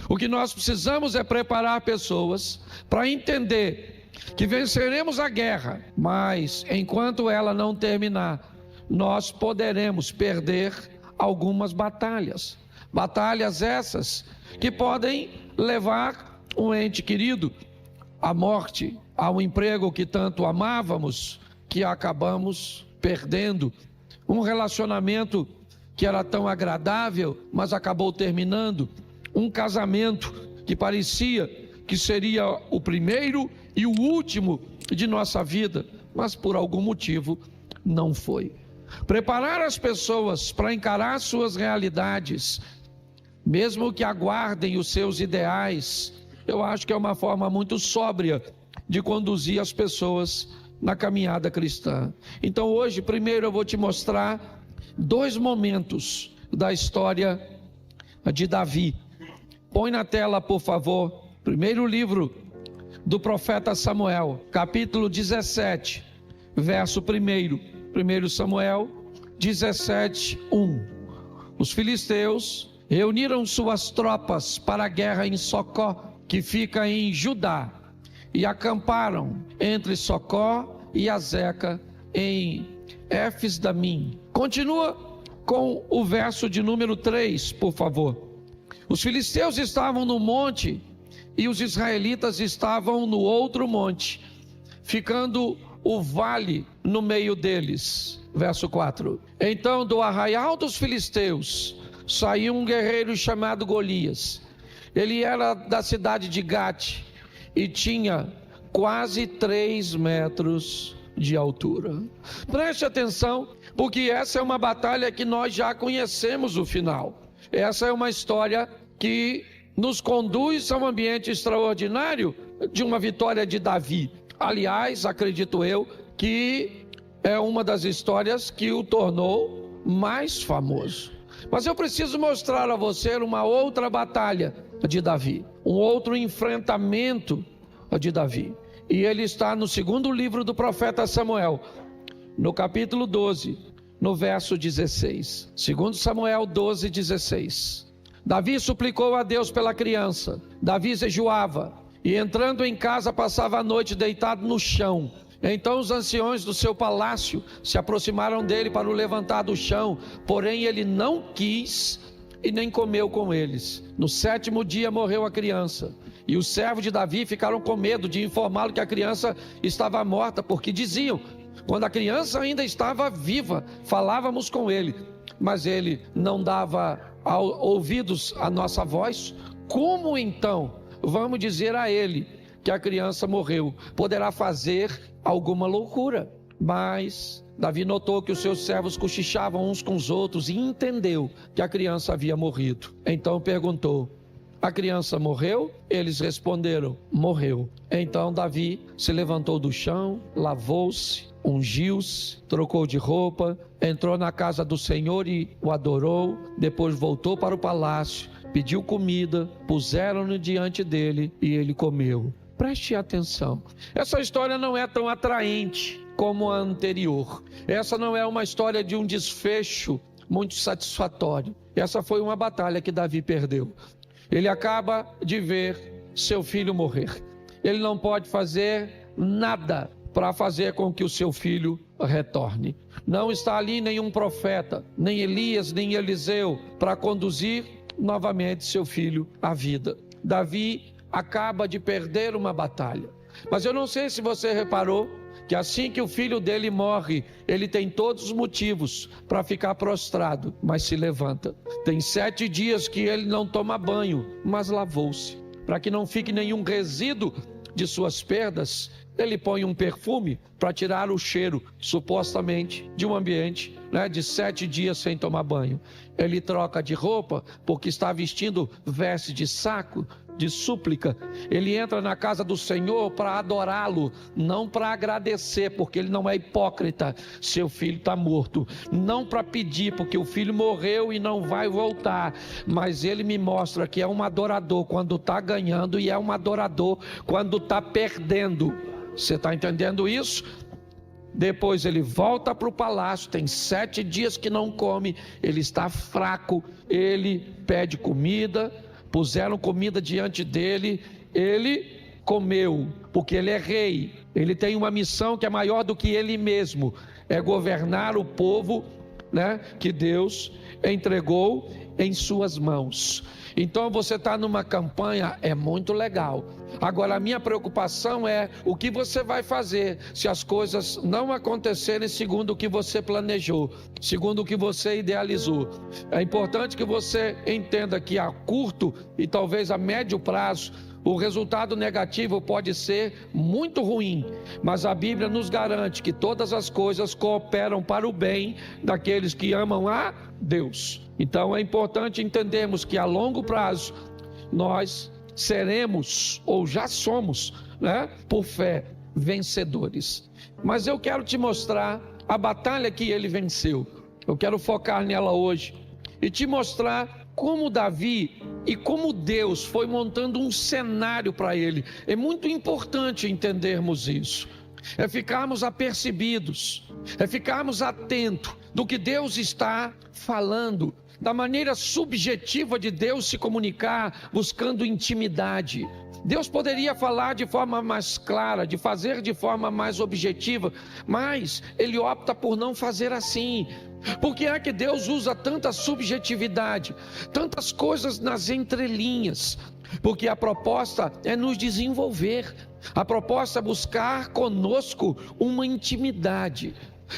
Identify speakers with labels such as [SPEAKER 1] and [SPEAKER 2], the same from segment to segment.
[SPEAKER 1] O que nós precisamos é preparar pessoas para entender que venceremos a guerra, mas enquanto ela não terminar, nós poderemos perder algumas batalhas. Batalhas essas que podem levar um ente querido à morte, ao emprego que tanto amávamos, que acabamos perdendo, um relacionamento que era tão agradável, mas acabou terminando, um casamento que parecia que seria o primeiro e o último de nossa vida, mas por algum motivo não foi. Preparar as pessoas para encarar suas realidades, mesmo que aguardem os seus ideais, eu acho que é uma forma muito sóbria de conduzir as pessoas na caminhada cristã. Então hoje, primeiro eu vou te mostrar 2 momentos da história de Davi. Põe na tela, por favor, primeiro livro do profeta Samuel, capítulo 17, verso 1 Samuel 17, 1. Os filisteus reuniram suas tropas para a guerra em Socó, que fica em Judá, e acamparam entre Socó e Azeca em Éfes-damim. Continua com o verso de número 3, por favor. Os filisteus estavam no monte e os israelitas estavam no outro monte, ficando o vale no meio deles. Verso 4. Então do arraial dos filisteus saiu um guerreiro chamado Golias. Ele era da cidade de Gate e tinha quase 3 metros de altura. Preste atenção, porque essa é uma batalha que nós já conhecemos o final. Essa é uma história que nos conduz a um ambiente extraordinário de uma vitória de Davi. Aliás, acredito eu que é uma das histórias que o tornou mais famoso. Mas eu preciso mostrar a você uma outra batalha de Davi, um outro enfrentamento de Davi. E ele está no segundo livro do profeta Samuel, no capítulo 12, no verso 16. 2 Samuel 12, 16. Davi suplicou a Deus pela criança. Davi jejuava e entrando em casa passava a noite deitado no chão. Então os anciões do seu palácio se aproximaram dele para o levantar do chão, porém ele não quis e nem comeu com eles. No 7º dia morreu a criança, e os servos de Davi ficaram com medo de informá-lo que a criança estava morta, porque diziam: quando a criança ainda estava viva, falávamos com ele, mas ele não dava ouvidos à nossa voz. Como então vamos dizer a ele que a criança morreu? Poderá fazer alguma loucura. Mas Davi notou que os seus servos cochichavam uns com os outros e entendeu que a criança havia morrido. Então perguntou: a criança morreu? Eles responderam: morreu. Então Davi se levantou do chão, lavou-se, ungiu-se, trocou de roupa, entrou na casa do Senhor e o adorou. Depois voltou para o palácio, pediu comida, puseram-no diante dele e ele comeu. Preste atenção, essa história não é tão atraente como a anterior. Essa não é uma história de um desfecho muito satisfatório. Essa foi uma batalha que Davi perdeu. Ele acaba de ver seu filho morrer. Ele não pode fazer nada para fazer com que o seu filho retorne. Não está ali nenhum profeta, nem Elias, nem Eliseu, para conduzir novamente seu filho à vida. Davi acaba de perder uma batalha. Mas eu não sei se você reparou que assim que o filho dele morre, ele tem todos os motivos para ficar prostrado, mas se levanta. Tem 7 dias que ele não toma banho, mas lavou-se. Para que não fique nenhum resíduo de suas perdas, ele põe um perfume para tirar o cheiro, supostamente, de um ambiente, de 7 dias sem tomar banho. Ele troca de roupa porque está vestindo veste de saco, de súplica. Ele entra na casa do Senhor para adorá-lo, não para agradecer, porque ele não é hipócrita. Seu filho está morto, não para pedir, porque o filho morreu e não vai voltar, mas ele me mostra que é um adorador quando está ganhando e é um adorador quando está perdendo. Você está entendendo isso? Depois ele volta para o palácio, tem 7 dias que não come, ele está fraco, ele pede comida, puseram comida diante dele, ele comeu, porque ele é rei. Ele tem uma missão que é maior do que ele mesmo, é governar o povo, que Deus entregou em suas mãos. Então você está numa campanha, é muito legal. Agora a minha preocupação é o que você vai fazer se as coisas não acontecerem segundo o que você planejou, segundo o que você idealizou. É importante que você entenda que a curto e talvez a médio prazo o resultado negativo pode ser muito ruim, mas a Bíblia nos garante que todas as coisas cooperam para o bem daqueles que amam a Deus. Então é importante entendermos que a longo prazo nós seremos, ou já somos, por fé, vencedores. Mas eu quero te mostrar a batalha que ele venceu. Eu quero focar nela hoje e te mostrar como Davi e como Deus foi montando um cenário para ele. É muito importante entendermos isso. É ficarmos apercebidos, é ficarmos atentos do que Deus está falando, da maneira subjetiva de Deus se comunicar, buscando intimidade. Deus poderia falar de forma mais clara, de fazer de forma mais objetiva, mas Ele opta por não fazer assim. Por que é que Deus usa tanta subjetividade, tantas coisas nas entrelinhas? Porque a proposta é nos desenvolver, a proposta é buscar conosco uma intimidade.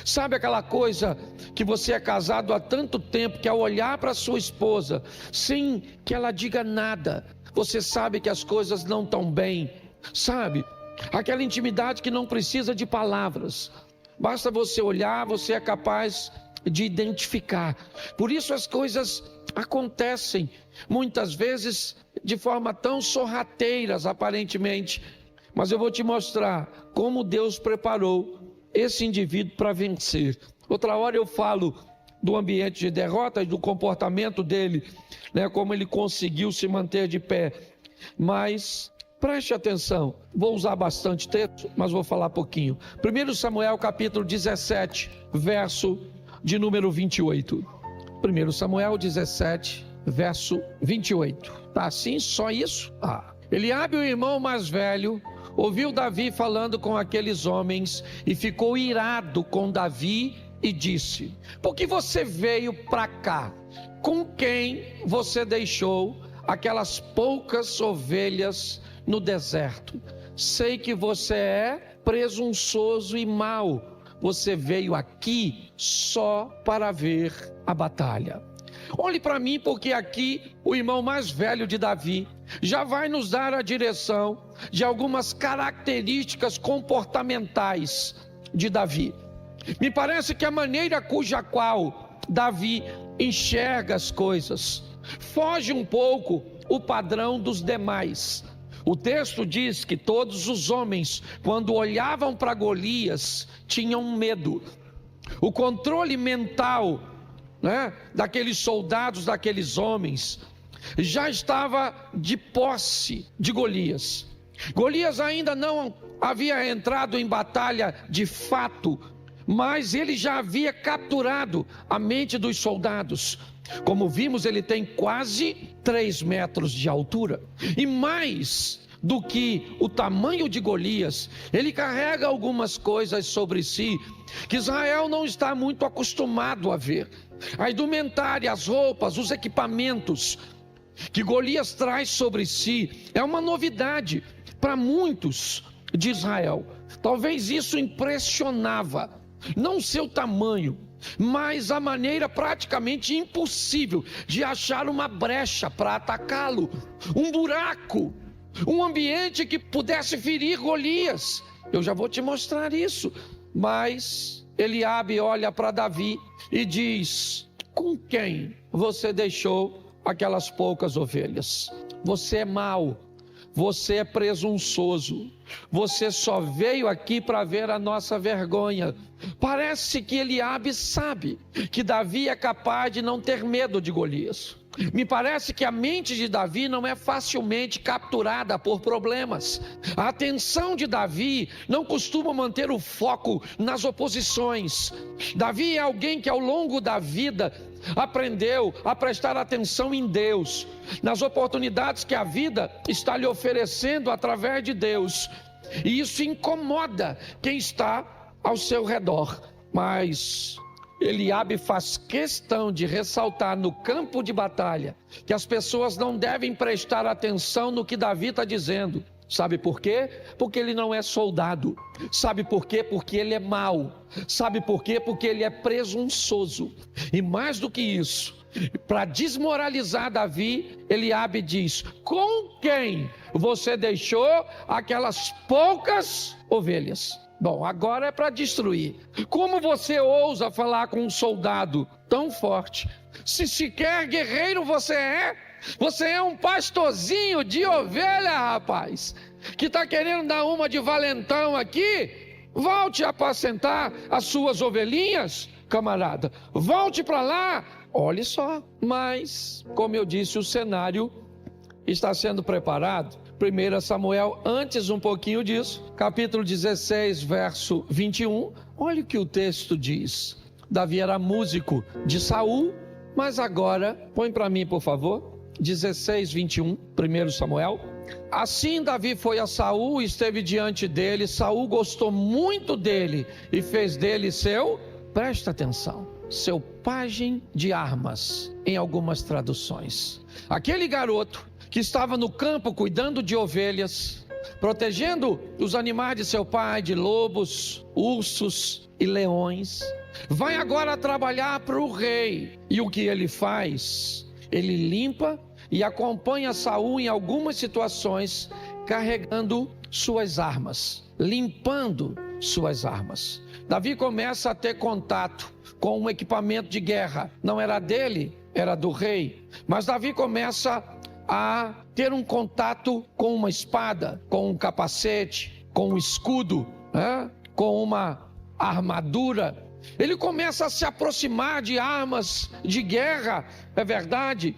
[SPEAKER 1] Sabe aquela coisa que você é casado há tanto tempo que ao olhar para sua esposa, sem que ela diga nada, você sabe que as coisas não estão bem, sabe? Aquela intimidade que não precisa de palavras, basta você olhar, você é capaz de identificar. Por isso as coisas acontecem muitas vezes de forma tão sorrateiras aparentemente, mas eu vou te mostrar como Deus preparou esse indivíduo para vencer. Outra hora eu falo do ambiente de derrota e do comportamento dele, como ele conseguiu se manter de pé. Mas preste atenção, vou usar bastante texto, mas vou falar pouquinho. 1 Samuel capítulo 17, verso de número 28. 1 Samuel 17, verso 28. Tá assim, só isso? Eliabe, o irmão mais velho, ouviu Davi falando com aqueles homens e ficou irado com Davi e disse: por que você veio para cá? Com quem você deixou aquelas poucas ovelhas no deserto? Sei que você é presunçoso e mau. Você veio aqui só para ver a batalha. Olhe para mim, porque aqui o irmão mais velho de Davi já vai nos dar a direção de algumas características comportamentais de Davi. Me parece que a maneira cuja qual Davi enxerga as coisas foge um pouco o padrão dos demais. O texto diz que todos os homens, quando olhavam para Golias, tinham medo. O controle mental, daqueles soldados, daqueles homens, já estava de posse de Golias. Golias ainda não havia entrado em batalha de fato, mas ele já havia capturado a mente dos soldados. Como vimos, ele tem quase 3 metros de altura, e mais do que o tamanho de Golias, ele carrega algumas coisas sobre si que Israel não está muito acostumado a ver. A indumentária, as roupas, os equipamentos que Golias traz sobre si é uma novidade para muitos de Israel. Talvez isso impressionava, não seu tamanho, mas a maneira praticamente impossível de achar uma brecha para atacá-lo, um buraco, um ambiente que pudesse ferir Golias. Eu já vou te mostrar isso. Mas Eliabe olha para Davi e diz: com quem você deixou aquelas poucas ovelhas? Você é mau, você é presunçoso, você só veio aqui para ver a nossa vergonha. Parece que Eliabe sabe que Davi é capaz de não ter medo de Golias. Me parece que a mente de Davi não é facilmente capturada por problemas. A atenção de Davi não costuma manter o foco nas oposições. Davi é alguém que ao longo da vida aprendeu a prestar atenção em Deus, nas oportunidades que a vida está lhe oferecendo através de Deus. E isso incomoda quem está ao seu redor. Mas Eliabe faz questão de ressaltar no campo de batalha que as pessoas não devem prestar atenção no que Davi está dizendo. Sabe por quê? Porque ele não é soldado. Sabe por quê? Porque ele é mau. Sabe por quê? Porque ele é presunçoso. E mais do que isso, para desmoralizar Davi, Eliabe diz: com quem você deixou aquelas poucas ovelhas? Bom, agora é para destruir. Como você ousa falar com um soldado tão forte? Se sequer guerreiro você é? Você é um pastorzinho de ovelha, rapaz, que está querendo dar uma de valentão aqui. Volte a apacentar as suas ovelhinhas, camarada. Volte para lá. Olhe só. Mas, como eu disse, o cenário está sendo preparado. 1 Samuel, antes um pouquinho disso, capítulo 16, verso 21. Olha o que o texto diz. Davi era músico de Saul, mas agora, põe para mim, por favor. 16, 21, 1 Samuel. Assim Davi foi a Saul e esteve diante dele. Saul gostou muito dele e fez dele seu, presta atenção, seu pajem de armas, em algumas traduções. Aquele garoto que estava no campo cuidando de ovelhas, protegendo os animais de seu pai, de lobos, ursos e leões, vai agora trabalhar para o rei. E o que ele faz? Ele limpa e acompanha Saul em algumas situações, carregando suas armas, limpando suas armas. Davi começa a ter contato com um equipamento de guerra. Não era dele, era do rei. Mas Davi começa a ter um contato com uma espada, com um capacete, com um escudo, com uma armadura. Ele começa a se aproximar de armas de guerra, é verdade.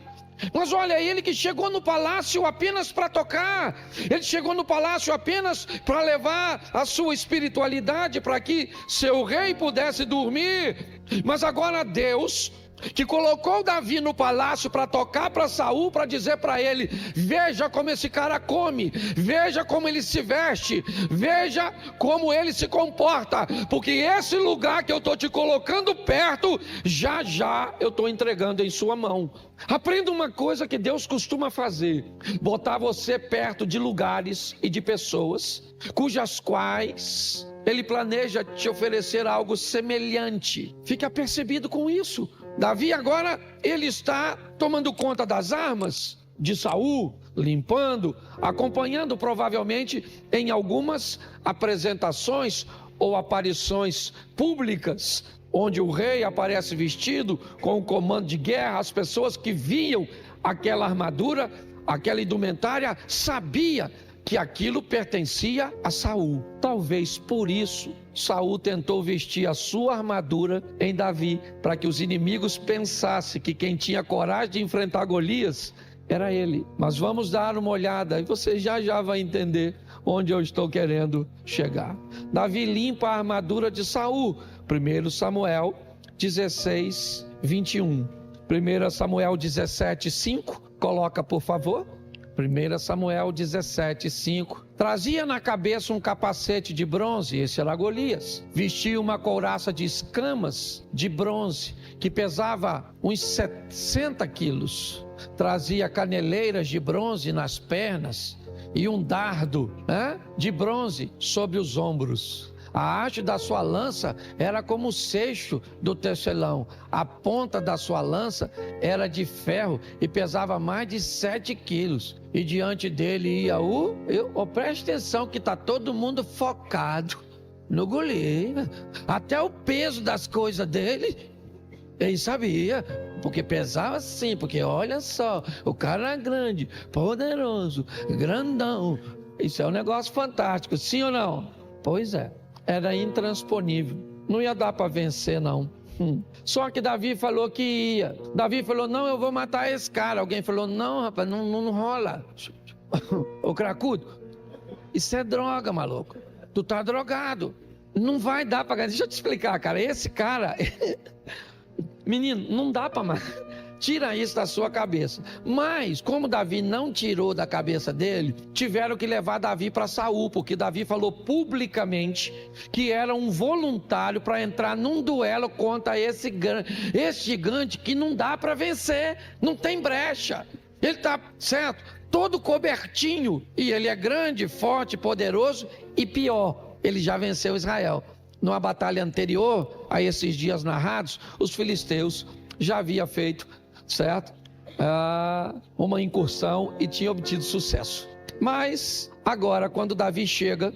[SPEAKER 1] Mas olha, ele que chegou no palácio apenas para tocar, ele chegou no palácio apenas para levar a sua espiritualidade para que seu rei pudesse dormir. Mas agora Deus, que colocou Davi no palácio para tocar para Saul, para dizer para ele: veja como esse cara come, veja como ele se veste, veja como ele se comporta, porque esse lugar que eu estou te colocando perto, já já eu estou entregando em sua mão. Aprenda uma coisa que Deus costuma fazer: botar você perto de lugares e de pessoas cujas quais Ele planeja te oferecer algo semelhante. Fique apercebido com isso. Davi agora, ele está tomando conta das armas de Saul, limpando, acompanhando provavelmente em algumas apresentações ou aparições públicas, onde o rei aparece vestido com o comando de guerra. As pessoas que viam aquela armadura, aquela indumentária, sabia que aquilo pertencia a Saul. Talvez por isso Saul tentou vestir a sua armadura em Davi, para que os inimigos pensassem que quem tinha coragem de enfrentar Golias era ele. Mas vamos dar uma olhada e você já vai entender onde eu estou querendo chegar. Davi limpa a armadura de Saul. 1 Samuel 16, 21. 1 Samuel 17, 5. Coloca, por favor. 1 Samuel 17, 5. Trazia na cabeça um capacete de bronze, esse era Golias. Vestia uma couraça de escamas de bronze, que pesava uns 60 quilos. Trazia caneleiras de bronze nas pernas e um dardo de bronze sobre os ombros. A haste da sua lança era como o seixo do tecelão. A ponta da sua lança era de ferro e pesava mais de 7 quilos. E diante dele ia preste atenção que está todo mundo focado no Golias. Até o peso das coisas dele, ele sabia, porque pesava sim, porque olha só, o cara é grande, poderoso, grandão. Isso é um negócio fantástico, sim ou não? Pois é. Era intransponível, não ia dar para vencer não. Só que Davi falou que ia. Davi falou: não, eu vou matar esse cara. Alguém falou: não, rapaz, não rola. Ô cracudo, isso é droga, maluco. Tu tá drogado, não vai dar para ganhar. Deixa eu te explicar, cara. Esse cara Menino, não dá para mais. Tira isso da sua cabeça. Mas, como Davi não tirou da cabeça dele, tiveram que levar Davi para Saul, porque Davi falou publicamente que era um voluntário para entrar num duelo contra esse gigante que não dá para vencer, não tem brecha. Ele está, certo, todo cobertinho, e ele é grande, forte, poderoso, e pior, ele já venceu Israel. Numa batalha anterior a esses dias narrados, os filisteus já haviam feito, certo? Uma incursão e tinha obtido sucesso. Mas agora, quando Davi chega,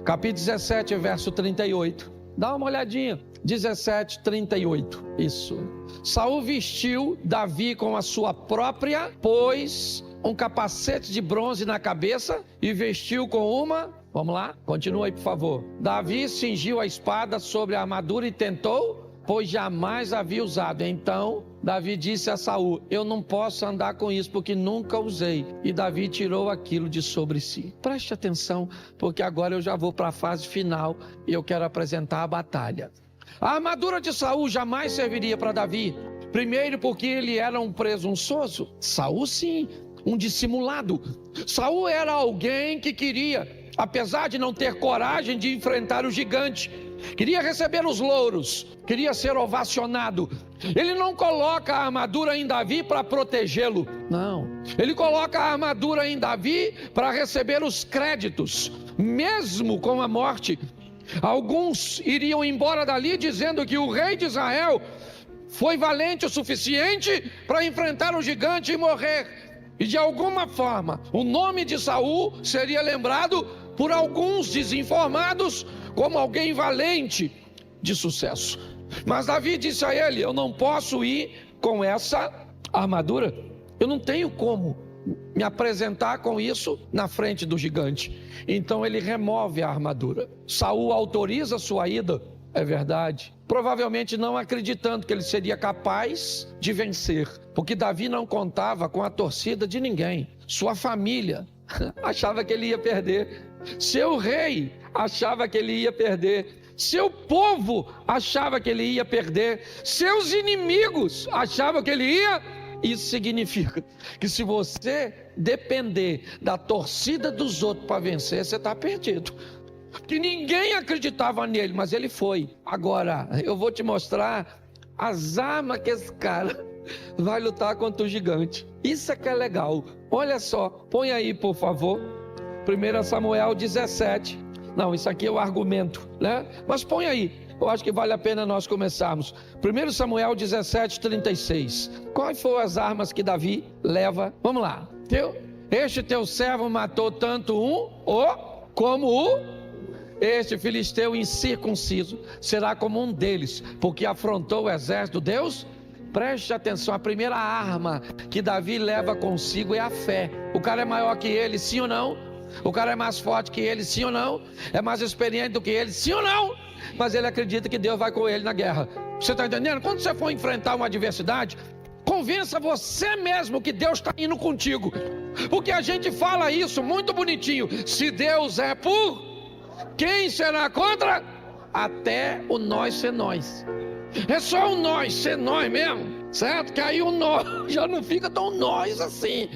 [SPEAKER 1] capítulo 17, verso 38, dá uma olhadinha, 17, 38, isso. Saul vestiu Davi com a sua própria, pôs um capacete de bronze na cabeça e vestiu com uma, vamos lá, continua aí por favor. Davi cingiu a espada sobre a armadura e tentou, pois jamais havia usado. Então Davi disse a Saul: eu não posso andar com isso porque nunca usei. E Davi tirou aquilo de sobre si. Preste atenção, porque agora eu já vou para a fase final e eu quero apresentar a batalha. A armadura de Saul jamais serviria para Davi. Primeiro porque ele era um presunçoso. Saul sim, um dissimulado. Saul era alguém que queria, apesar de não ter coragem de enfrentar o gigante, queria receber os louros, queria ser ovacionado. Ele não coloca a armadura em Davi para protegê-lo, não. Ele coloca a armadura em Davi para receber os créditos, mesmo com a morte. Alguns iriam embora dali dizendo que o rei de Israel foi valente o suficiente para enfrentar o gigante e morrer. E de alguma forma, o nome de Saul seria lembrado por alguns desinformados como alguém valente de sucesso. Mas Davi disse a ele: eu não posso ir com essa armadura, eu não tenho como me apresentar com isso na frente do gigante. Então ele remove a armadura. Saul autoriza sua ida, é verdade, provavelmente não acreditando que ele seria capaz de vencer, porque Davi não contava com a torcida de ninguém. Sua família achava que ele ia perder, seu rei achava que ele ia perder, seu povo achava que ele ia perder, seus inimigos achavam que ele ia. Isso significa que se você depender da torcida dos outros para vencer, você está perdido. Que ninguém acreditava nele, mas ele foi. Agora, eu vou te mostrar as armas que esse cara vai lutar contra o gigante. Isso é que é legal. Olha só, põe aí por favor, 1 Samuel 17. Não, isso aqui é o argumento, né? Mas põe aí, eu acho que vale a pena nós começarmos. 1 Samuel 17, 36. Quais foram as armas que Davi leva? Vamos lá. Este teu servo matou tanto como o... Este filisteu incircunciso será como um deles, porque afrontou o exército de Deus. Preste atenção, a primeira arma que Davi leva consigo é a fé. O cara é maior que ele, sim ou não? O cara é mais forte que ele, sim ou não? É mais experiente do que ele, sim ou não? Mas ele acredita que Deus vai com ele na guerra. Você está entendendo? Quando você for enfrentar uma adversidade, convença você mesmo que Deus está indo contigo. Porque a gente fala isso muito bonitinho: se Deus é por... quem será contra? Até o nós ser nós. É só o nós ser nós mesmo, certo? Que aí o nós já não fica tão nós assim.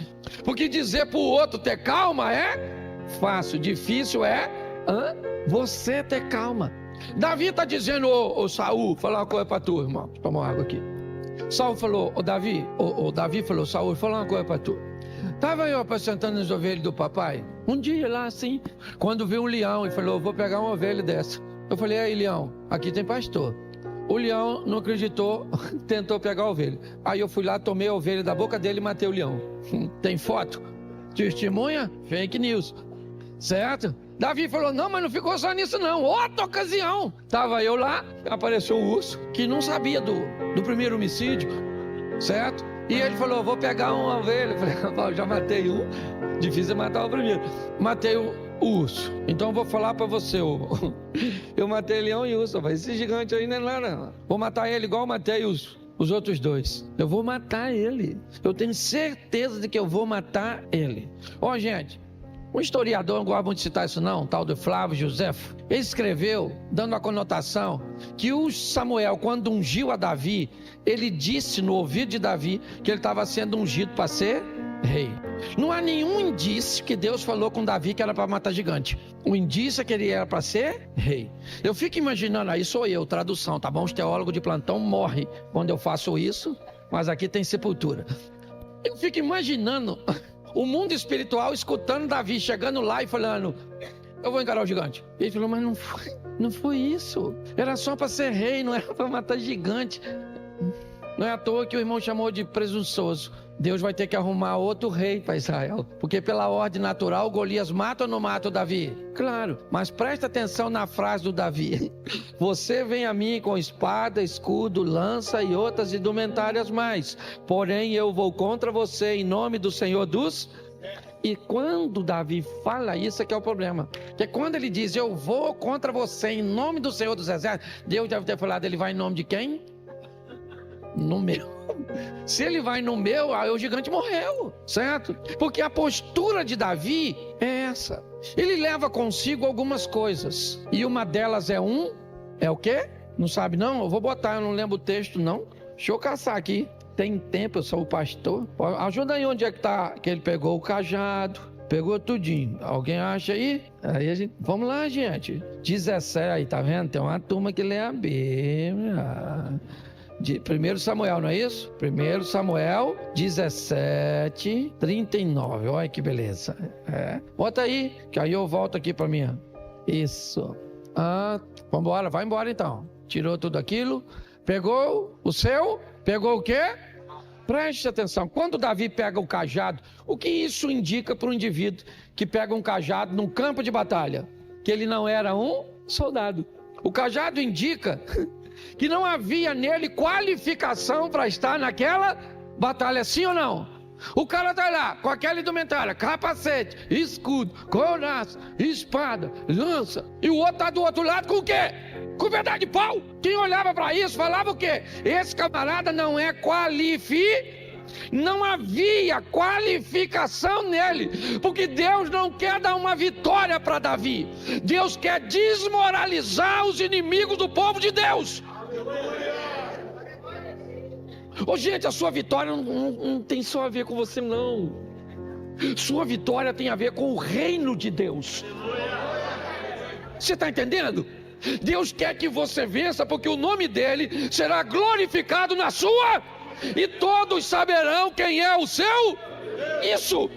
[SPEAKER 1] Porque dizer para o outro ter calma é fácil, difícil é você ter calma. Davi está dizendo, ô Saul, falar uma coisa para tu, irmão. Toma uma água aqui. Saul falou, Davi falou, Saul, falar uma coisa para tu. Estava eu apacentando as ovelhas do papai, um dia lá assim, quando vi um leão e falou: vou pegar uma ovelha dessa. Eu falei: aí leão, aqui tem pastor. O leão não acreditou, tentou pegar a ovelha. Aí eu fui lá, tomei a ovelha da boca dele e matei o leão. Tem foto? Testemunha? Fake news, certo? Davi falou: não, mas não ficou só nisso não, outra ocasião. Estava eu lá, apareceu um urso que não sabia do primeiro homicídio, certo? E ele falou: vou pegar uma ovelha. Eu falei: já matei um, difícil é matar o primeiro. Matei o urso. Então eu vou falar para você, eu matei leão e urso. Esse gigante aí não é nada não. Vou matar ele igual eu matei os outros dois. Eu vou matar ele. Eu tenho certeza de que eu vou matar ele. Ó, gente, Um historiador, não gosta muito de citar isso não, tal de Flávio Josefo, ele escreveu, dando a conotação, que o Samuel, quando ungiu a Davi, ele disse no ouvido de Davi que ele estava sendo ungido para ser rei. Não há nenhum indício que Deus falou com Davi que era para matar gigante. O indício é que ele era para ser rei. Eu fico imaginando, aí sou eu, tradução, tá bom? Os teólogos de plantão morrem quando eu faço isso, mas aqui tem sepultura. Eu fico imaginando o mundo espiritual escutando Davi chegando lá e falando: eu vou encarar o gigante. Ele falou: mas não foi isso. Era só para ser rei, não era para matar gigante. Não é à toa que o irmão chamou de presunçoso. Deus vai ter que arrumar outro rei para Israel, porque pela ordem natural Golias mata ou não mata o Davi? Claro, mas presta atenção na frase do Davi: você vem a mim com espada, escudo, lança e outras indumentárias mais, porém eu vou contra você em nome do Senhor dos... E quando Davi fala isso, é que é o problema, porque quando ele diz eu vou contra você em nome do Senhor dos Exércitos, Deus deve ter falado: ele vai em nome de quem? No meu. Se ele vai no meu, aí o gigante morreu, certo? Porque a postura de Davi é essa. Ele leva consigo algumas coisas, e uma delas é o quê? Não sabe não? Eu vou botar, eu não lembro o texto não. Deixa eu caçar aqui. Tem tempo, eu sou o pastor. Ajuda aí, onde é que tá? Que ele pegou o cajado, pegou tudinho. Alguém acha aí? Aí a gente... Vamos lá, gente. 17, aí tá vendo? Tem uma turma que lê a Bíblia. De 1 Samuel, não é isso? 1 Samuel 17, 39. Olha que beleza. Bota aí, que aí eu volto aqui para mim. Isso. Vambora, vai embora então. Tirou tudo aquilo. Pegou o seu. Pegou o quê? Preste atenção. Quando Davi pega o cajado, o que isso indica para um indivíduo que pega um cajado num campo de batalha? Que ele não era um soldado. O cajado indica que não havia nele qualificação para estar naquela batalha, sim ou não? O cara está lá com aquela indumentária, capacete, escudo, couraça, espada, lança, e o outro está do outro lado com o quê? Com pedaço de pau. Quem olhava para isso falava o quê? Esse camarada não é não havia qualificação nele, porque Deus não quer dar uma vitória para Davi, Deus quer desmoralizar os inimigos do povo de Deus. Ô gente, a sua vitória não tem só a ver com você não. Sua vitória tem a ver com o reino de Deus. Você está entendendo? Deus quer que você vença, porque o nome dele será glorificado na sua, e todos saberão quem é o seu. Isso.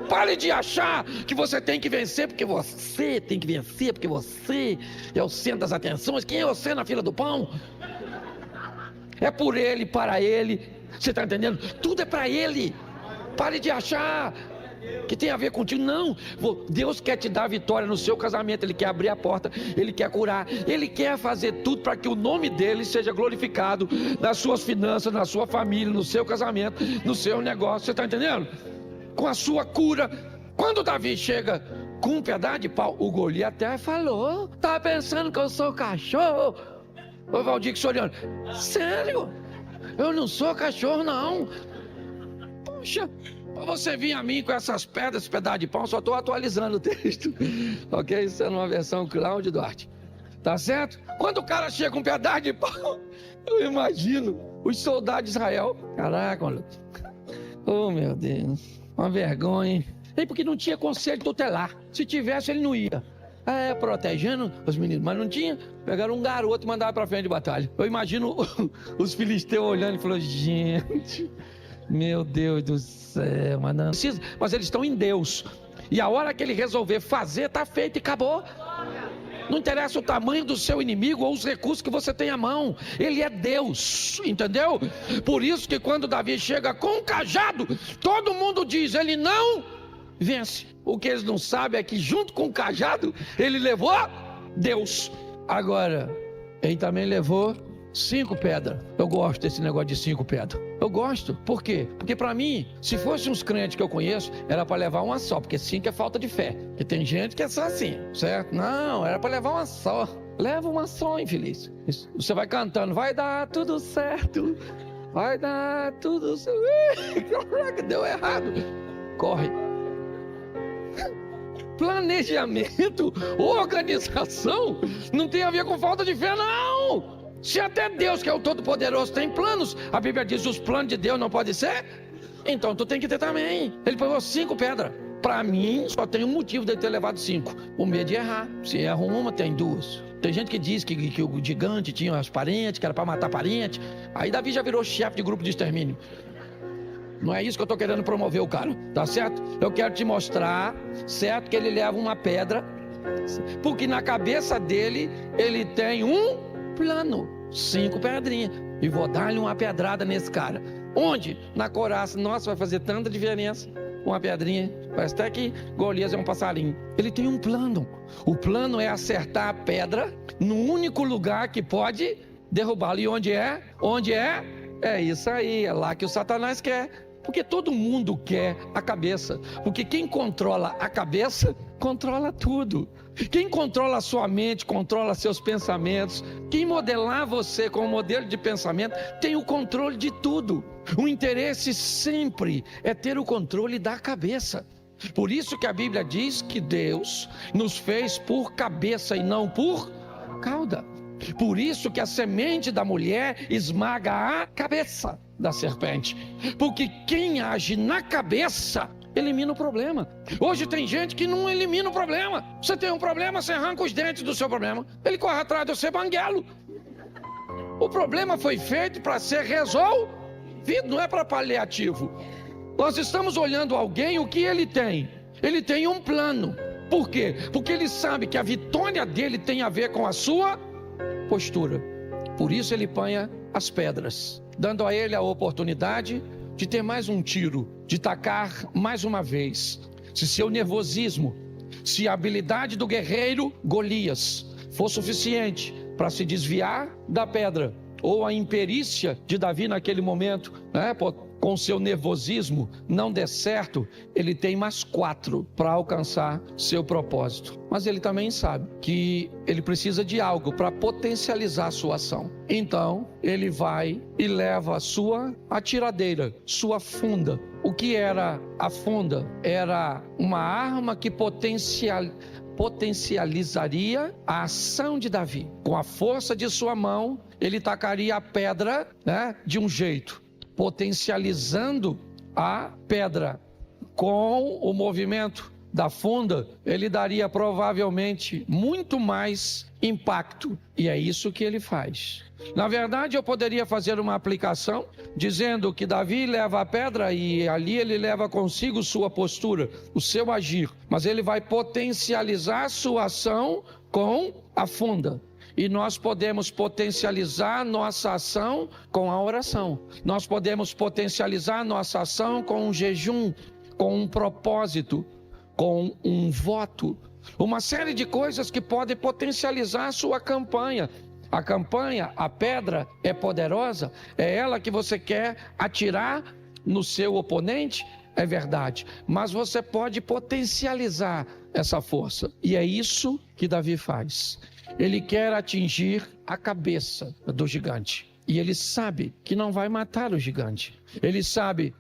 [SPEAKER 1] Pare de achar que você tem que vencer porque você tem que vencer, porque você é o centro das atenções. Quem é você na fila do pão? É por ele, para ele. Você está entendendo? Tudo é para ele. Pare de achar que tem a ver contigo. Não, Deus quer te dar vitória no seu casamento. Ele quer abrir a porta, Ele quer curar, Ele quer fazer tudo para que o nome dele seja glorificado nas suas finanças, na sua família, no seu casamento, no seu negócio. Você está entendendo? Com a sua cura. Quando Davi chega com um pedaço de pau, o Golias até falou: tá pensando que eu sou cachorro? Ô Valdir Soriano, sério? Eu não sou cachorro não. Poxa, para você vir a mim com essas pedras, esse pedaço de pau, só estou atualizando o texto. Ok? Isso é numa versão Cláudio Duarte. Tá certo? Quando o cara chega com um pedaço de pau, eu imagino os soldados de Israel. Caraca, maluco. Oh meu Deus, uma vergonha, hein? E porque não tinha conselho tutelar. Se tivesse, ele não ia. Protegendo os meninos, mas não tinha. Pegaram um garoto e mandaram para frente de batalha. Eu imagino os filisteus olhando e falando: gente, meu Deus do céu, mas não precisa. Mas eles estão em Deus, e a hora que ele resolver fazer, está feito e acabou. Não interessa o tamanho do seu inimigo ou os recursos que você tem à mão. Ele é Deus, entendeu? Por isso que quando Davi chega com um cajado, todo mundo diz: ele não vence. O que eles não sabem é que junto com o cajado, ele levou Deus. Agora, ele também levou 5 pedras. Eu gosto desse negócio de 5 pedras. Eu gosto. Por quê? Porque para mim, se fosse uns crentes que eu conheço, era para levar uma só, porque 5 é falta de fé. Porque tem gente que é só assim, certo? Não, era para levar uma só. Leva uma só, infeliz. Você vai cantando: vai dar tudo certo, vai dar tudo certo. Caraca, deu errado. Corre. planejamento, organização, não tem a ver com falta de fé, não. Se até Deus, que é o Todo-Poderoso, tem planos, a Bíblia diz: os planos de Deus não podem ser, então tu tem que ter também. Ele pegou 5 pedras. Para mim, só tem um motivo dele ter levado 5: o medo de errar. Se erra uma, tem 2. Tem gente que diz que o gigante tinha as parentes, que era para matar parente. Aí Davi já virou chefe de grupo de extermínio. Não é isso que eu estou querendo promover o cara, tá certo? Eu quero te mostrar, certo, que ele leva uma pedra, porque na cabeça dele, ele tem um plano, 5 pedrinhas, e vou dar-lhe uma pedrada nesse cara. Onde? Na coraça. Nossa, vai fazer tanta diferença. Uma pedrinha, parece até que Golias é um passarinho. Ele tem um plano. O plano é acertar a pedra no único lugar que pode derrubá-lo. E onde é? Onde é? É isso aí, é lá que o Satanás quer. Porque todo mundo quer a cabeça. Porque quem controla a cabeça, controla tudo. Quem controla a sua mente, controla seus pensamentos. Quem modelar você como modelo de pensamento, tem o controle de tudo. O interesse sempre é ter o controle da cabeça. Por isso que a Bíblia diz que Deus nos fez por cabeça e não por cauda. Por isso que a semente da mulher esmaga a cabeça da serpente. Porque quem age na cabeça elimina o problema. Hoje tem gente que não elimina o problema. Você tem um problema, você arranca os dentes do seu problema. Ele corre atrás de você, banguelo. O problema foi feito para ser resolvido, não é para paliativo. Nós estamos olhando alguém, o que ele tem? Ele tem um plano. Por quê? Porque ele sabe que a vitória dele tem a ver com a sua postura. Por isso ele apanha as pedras, dando a ele a oportunidade de ter mais um tiro, de tacar mais uma vez. Se seu nervosismo, se a habilidade do guerreiro Golias for suficiente para se desviar da pedra, ou a imperícia de Davi naquele momento, né, com seu nervosismo não der certo, ele tem mais 4 para alcançar seu propósito. Mas ele também sabe que ele precisa de algo para potencializar a sua ação. Então ele vai e leva a sua atiradeira, sua funda. O que era a funda? Era uma arma que potencializaria a ação de Davi. Com a força de sua mão, ele tacaria a pedra, né, de um jeito, potencializando a pedra. Com o movimento da funda, ele daria provavelmente muito mais impacto. E é isso que ele faz. Na verdade, eu poderia fazer uma aplicação dizendo que Davi leva a pedra e ali ele leva consigo sua postura, o seu agir. Mas ele vai potencializar sua ação com a funda. E nós podemos potencializar nossa ação com a oração. Nós podemos potencializar nossa ação com um jejum, com um propósito, com um voto. Uma série de coisas que podem potencializar a sua campanha. A campanha, a pedra é poderosa, é ela que você quer atirar no seu oponente, é verdade. Mas você pode potencializar essa força. E é isso que Davi faz. Ele quer atingir a cabeça do gigante. E ele sabe que não vai matar o gigante. Ele sabe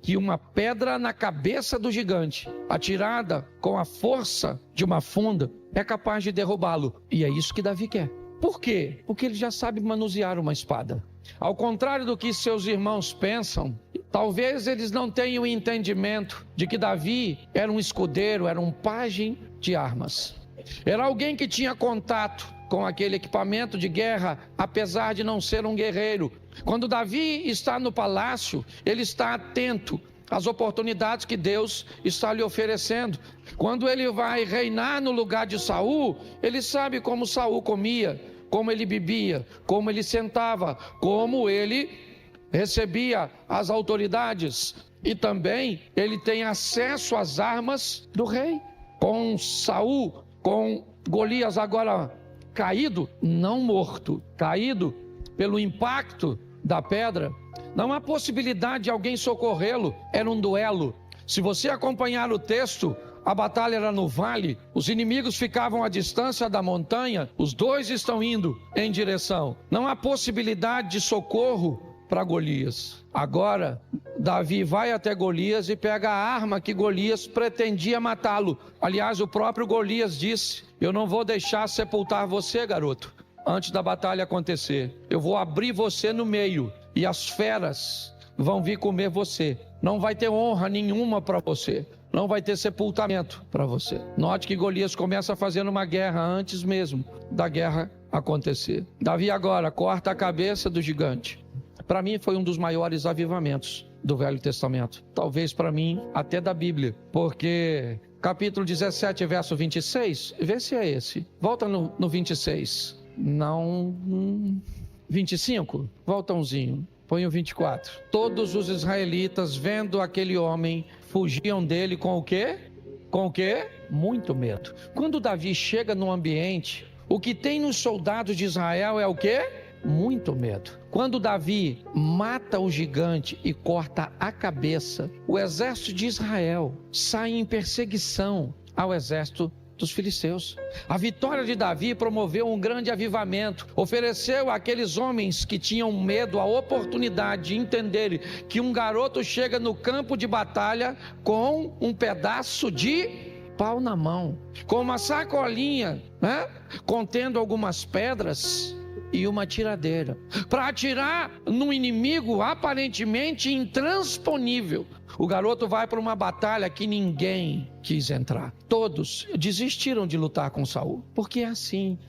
[SPEAKER 1] que uma pedra na cabeça do gigante, atirada com a força de uma funda, é capaz de derrubá-lo. E é isso que Davi quer. Por quê? Porque ele já sabe manusear uma espada. Ao contrário do que seus irmãos pensam, talvez eles não tenham entendimento de que Davi era um escudeiro, era um pajem de armas. Era alguém que tinha contato com aquele equipamento de guerra, apesar de não ser um guerreiro. Quando Davi está no palácio, ele está atento às oportunidades que Deus está lhe oferecendo. Quando ele vai reinar no lugar de Saul, ele sabe como Saul comia, como ele bebia, como ele sentava, como ele recebia as autoridades. E também ele tem acesso às armas do rei. Com Saul, com Golias agora caído, não morto, caído pelo impacto da pedra, não há possibilidade de alguém socorrê-lo. Era um duelo. Se você acompanhar o texto, a batalha era no vale, os inimigos ficavam à distância da montanha, os dois estão indo em direção. Não há possibilidade de socorro para Golias. Agora, Davi vai até Golias e pega a arma que Golias pretendia matá-lo. Aliás, o próprio Golias disse: eu não vou deixar sepultar você, garoto, antes da batalha acontecer. Eu vou abrir você no meio e as feras vão vir comer você. Não vai ter honra nenhuma para você. Não vai ter sepultamento para você. Note que Golias começa fazendo uma guerra antes mesmo da guerra acontecer. Davi agora corta a cabeça do gigante. Para mim foi um dos maiores avivamentos do Velho Testamento. Talvez para mim até da Bíblia. Porque capítulo 17, verso 26, vê se é esse. Volta no 26. Não... 25? Volta umzinho. Põe o 24. Todos os israelitas, vendo aquele homem, fugiam dele com o quê? Com o quê? Muito medo. Quando Davi chega no ambiente, o que tem nos soldados de Israel é o quê? Muito medo. Quando Davi mata o gigante e corta a cabeça, o exército de Israel sai em perseguição ao exército dos filisteus. A vitória de Davi promoveu um grande avivamento, ofereceu àqueles homens que tinham medo a oportunidade de entenderem que um garoto chega no campo de batalha com um pedaço de pau na mão, com uma sacolinha, contendo algumas pedras e uma tiradeira, para atirar num inimigo aparentemente intransponível. O garoto vai para uma batalha que ninguém quis entrar. Todos desistiram de lutar com Saul, porque é assim.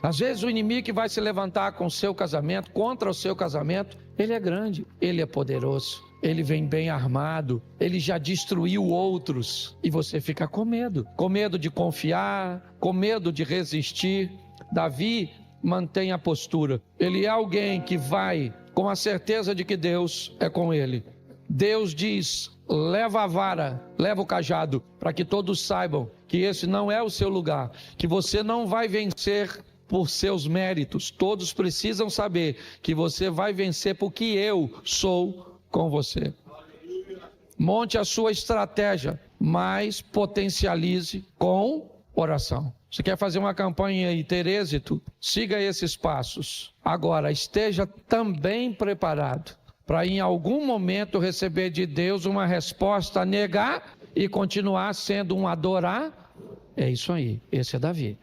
[SPEAKER 1] Às vezes o inimigo que vai se levantar com o seu casamento, contra o seu casamento, ele é grande, ele é poderoso, ele vem bem armado, ele já destruiu outros, e você fica com medo de confiar, com medo de resistir. Davi mantém a postura. Ele é alguém que vai com a certeza de que Deus é com ele. Deus diz: leva a vara, leva o cajado, para que todos saibam que esse não é o seu lugar, que você não vai vencer por seus méritos. Todos precisam saber que você vai vencer porque eu sou com você. Monte a sua estratégia, mas potencialize com oração. Você quer fazer uma campanha e ter êxito? Siga esses passos. Agora, esteja também preparado para em algum momento receber de Deus uma resposta, negar e continuar sendo um adorar. É isso aí, esse é Davi.